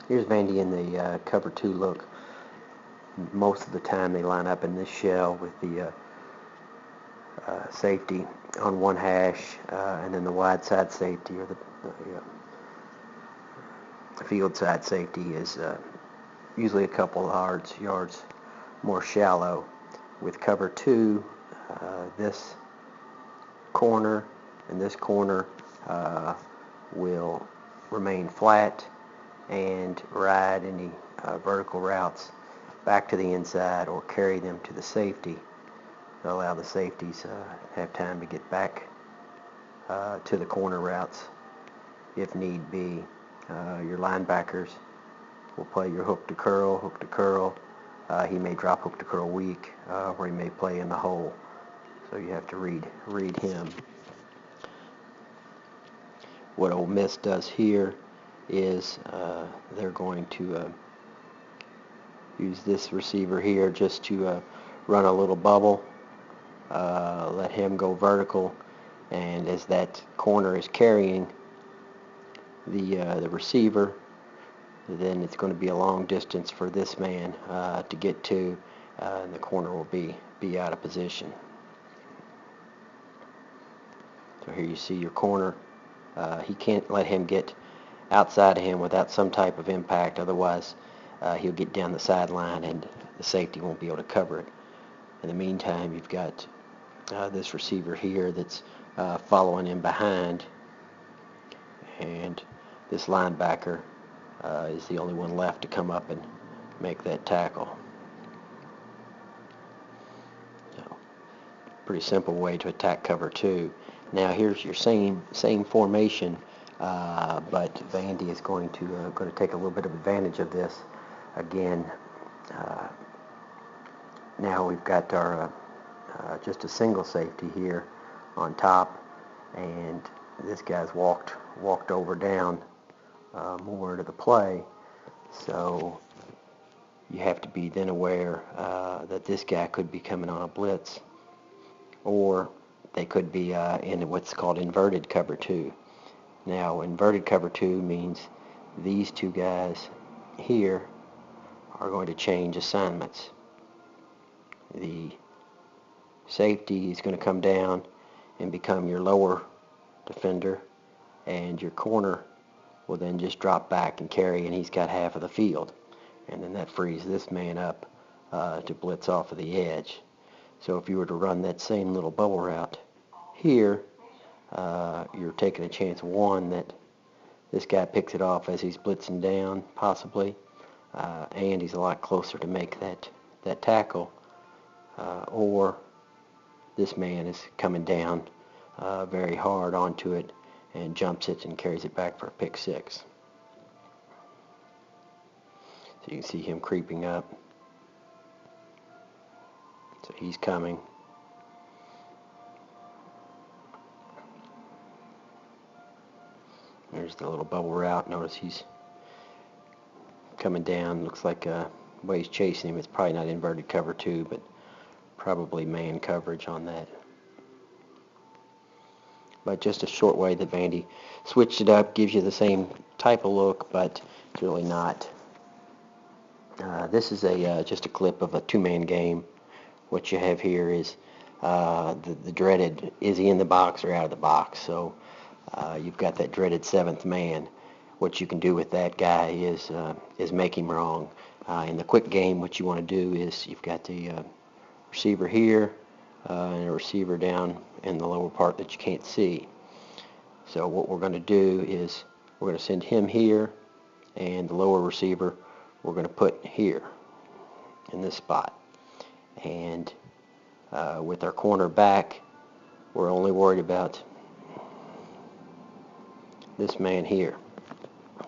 Here's Vandy in the cover 2 look. Most of the time they line up in this shell with the safety on one hash, and then the wide side safety, or the field side safety, is usually a couple of yards more shallow. With cover 2, this corner and this corner will remain flat and ride any vertical routes back to the inside or carry them to the safety to allow the safeties have time to get back to the corner routes if need be. Your linebackers will play your hook to curl. He may drop hook to curl weak, or he may play in the hole. So you have to read him. What Ole Miss does here is they're going to use this receiver here just to run a little bubble, let him go vertical, and as that corner is carrying the receiver, then it's going to be a long distance for this man to get to, and the corner will be out of position. So here you see your corner. He can't let him get outside of him without some type of impact, otherwise he'll get down the sideline and the safety won't be able to cover it. In the meantime, you've got this receiver here that's following him behind, and this linebacker is the only one left to come up and make that tackle. So, pretty simple way to attack cover 2. Now here's your same formation, but Vandy is going to take a little bit of advantage of this. Again, now we've got our just a single safety here on top, and this guy's walked over down more into the play, so you have to be then aware that this guy could be coming on a blitz, or they could be in what's called inverted cover 2. Now, inverted cover 2 means these two guys here are going to change assignments. The safety is going to come down and become your lower defender, and your corner will then just drop back and carry, and he's got half of the field. And then that frees this man up to blitz off of the edge. So if you were to run that same little bubble route here, you're taking a chance, one, that this guy picks it off as he's blitzing down, possibly, and he's a lot closer to make that tackle, or this man is coming down very hard onto it and jumps it and carries it back for a pick 6. So you can see him creeping up. So he's coming. There's the little bubble route. Notice he's coming down. Looks like the way he's chasing him, it's probably not inverted cover 2, but probably man coverage on that. But just a short way that Vandy switched it up, gives you the same type of look, but it's really not. This is just a clip of a two-man game. What you have here is the dreaded, is he in the box or out of the box? So you've got that dreaded 7th man. What you can do with that guy is make him wrong. In the quick game, what you want to do is you've got the receiver here and a receiver down in the lower part that you can't see. So what we're going to do is we're going to send him here, and the lower receiver we're going to put here in this spot. And with our corner back, we're only worried about this man here.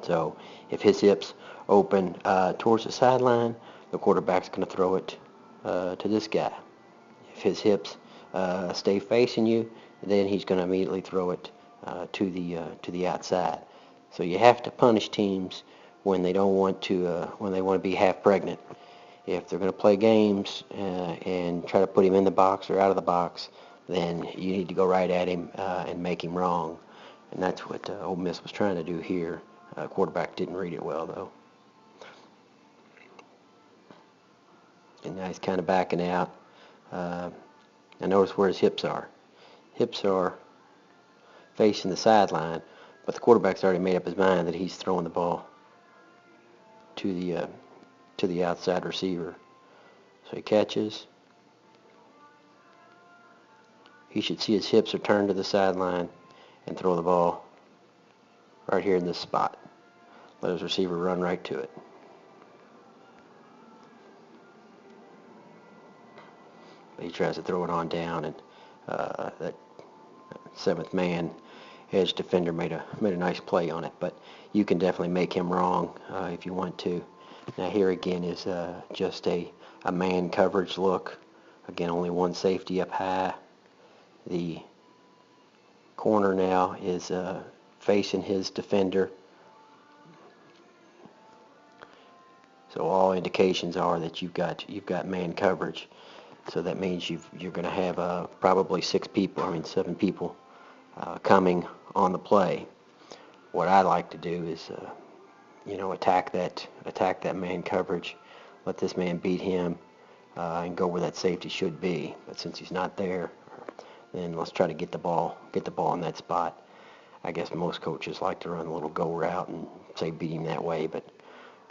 So if his hips open towards the sideline, the quarterback's going to throw it to this guy. If his hips stay facing you, then he's going to immediately throw it to the outside. So you have to punish teams when they don't want to, when they want to be half pregnant. If they're going to play games and try to put him in the box or out of the box, then you need to go right at him and make him wrong. And that's what Ole Miss was trying to do here. Quarterback didn't read it well, though. And now he's kind of backing out. And notice where his hips are. Hips are facing the sideline, but the quarterback's already made up his mind that he's throwing the ball to the outside receiver. So he catches. He should see his hips are turned to the sideline and throw the ball right here in this spot. Let his receiver run right to it. But he tries to throw it on down, and that seventh man edge defender made a nice play on it. But you can definitely make him wrong if you want to. Now here again is just a man coverage look. Again, only one safety up high. The corner now is facing his defender. So all indications are that you've got man coverage. So that means you're going to have probably 7 people coming on the play. What I like to do is attack that man coverage, let this man beat him, and go where that safety should be. But since he's not there, then let's try to get the ball in that spot. I guess most coaches like to run a little go route and say beat him that way, but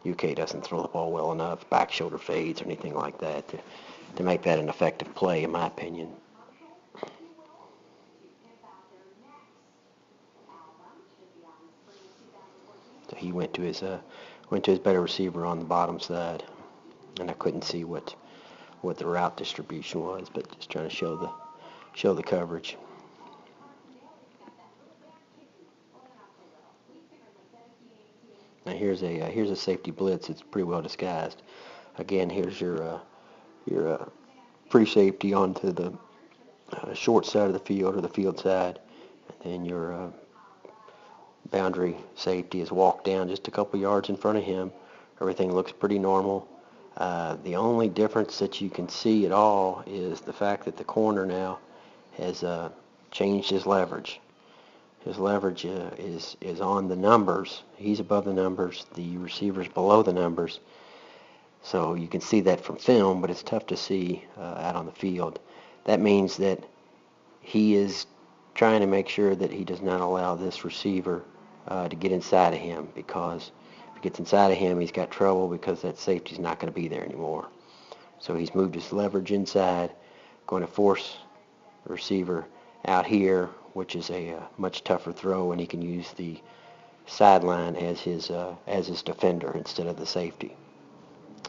UK doesn't throw the ball well enough, back shoulder fades or anything like that to make that an effective play, in my opinion. So he went to his better receiver on the bottom side, and I couldn't see what the route distribution was, but just trying to show the coverage. Now here's a safety blitz. It's pretty well disguised. Again, here's your free safety onto the short side of the field, or the field side, and then your boundary safety is walked down just a couple yards in front of him. Everything looks pretty normal. The only difference that you can see at all is the fact that the corner now has changed his leverage. His leverage is on the numbers. He's above the numbers. The receiver's below the numbers. So you can see that from film, but it's tough to see out on the field. That means that he is trying to make sure that he does not allow this receiver to get inside of him, because if he gets inside of him, he's got trouble because that safety's not going to be there anymore. So he's moved his leverage inside, going to force the receiver out here, which is a much tougher throw, and he can use the sideline as his defender instead of the safety.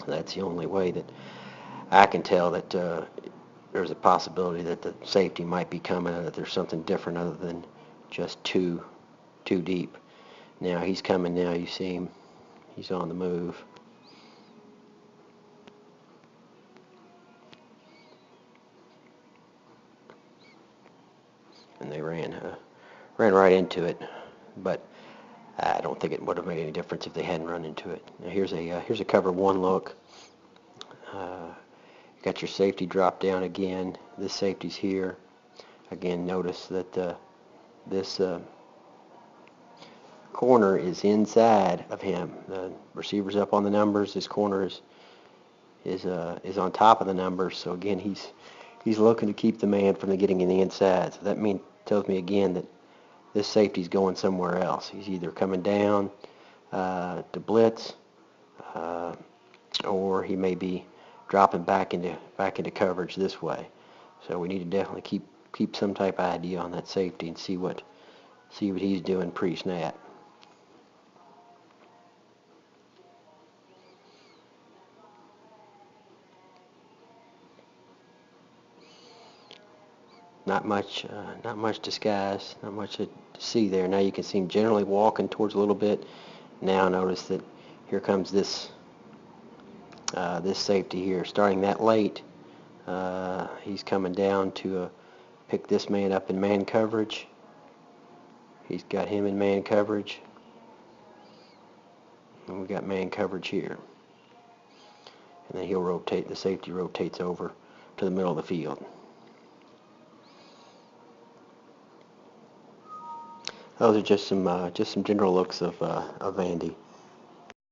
That's the only way that I can tell that there's a possibility that the safety might be coming, or that there's something different other than just too deep. Now he's coming now. You see him. He's on the move. And they ran right into it, but I don't think it would have made any difference if they hadn't run into it. Now here's a cover one look. You got your safety drop down again. This safety's here. Again, notice that this corner is inside of him. The receiver's up on the numbers. This corner is on top of the numbers. So again, he's looking to keep the man from getting in the inside. So that tells me again that this safety's going somewhere else. He's either coming down to blitz, or he may be dropping back into coverage this way. So we need to definitely keep some type of idea on that safety and see what he's doing pre-snap. Not much disguise, not much to see there. Now you can see him generally walking towards a little bit. Now notice that here comes this safety here, starting that late. He's coming down to pick this man up in man coverage. He's got him in man coverage, and we got man coverage here. And then he'll rotate. The safety rotates over to the middle of the field. Those are just some general looks of Vandy.